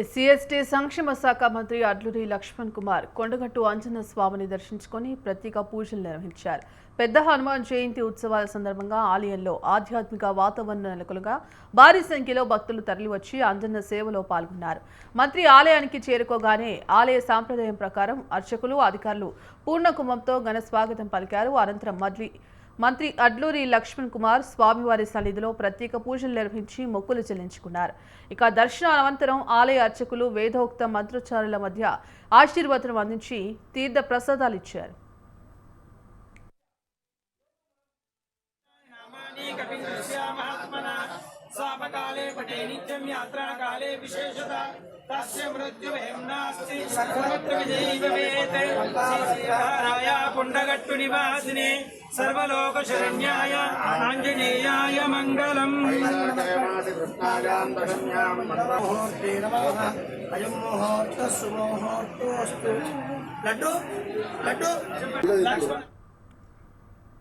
SC సంక్షేమ శాఖ మంత్రి అడ్లూరి లక్ష్మణ్ కుమార్ కొండగట్టు ఆంజనేయ స్వామిని దర్శించుకొని ప్రత్యేక పూజలు నిర్వహించారు. పెద్ద హనుమాన్ జయంతి ఉత్సవాల సందర్భంగా ఆలయంలో ఆధ్యాత్మిక వాతావరణం నెలకొనగా భారీ సంఖ్యలో భక్తులు తరలివచ్చి ఆంజనేయ సేవలో పాల్గొన్నారు. మంత్రి ఆలయానికి చేరుకోగానే ఆలయ సాంప్రదాయం ప్రకారం అర్చకులు, అధికారులు పూర్ణకుంభంతో ఘన స్వాగతం పలికారు. అనంతరం మంత్రి అడ్లూరి లక్ష్మణ్ కుమార్ స్వామివారి సన్నిధిలో ప్రత్యేక పూజలు నిర్వహించి మొక్కులు చెల్లించుకున్నారు. ఇక దర్శనానంతరం ఆలయ అర్చకులు వేదోక్త మంత్రోచ్చారాల మధ్య ఆశీర్వచనం అందించి తీర్థ ప్రసాదాలు ఇచ్చారు. स्वापकाले पटे नित्यं यात्राकाले विशेषता तस्य मृत्युभयं नास्ति सर्वत्र विजयी भवेत् श्रीराय पुण्डगट्टु निवासिने सर्वलोकशरण्याय आञ्जनेयाय मङ्गलम् अयं मुहूर्तः सुमुहूर्तोऽस्तु लड्डु लड्डु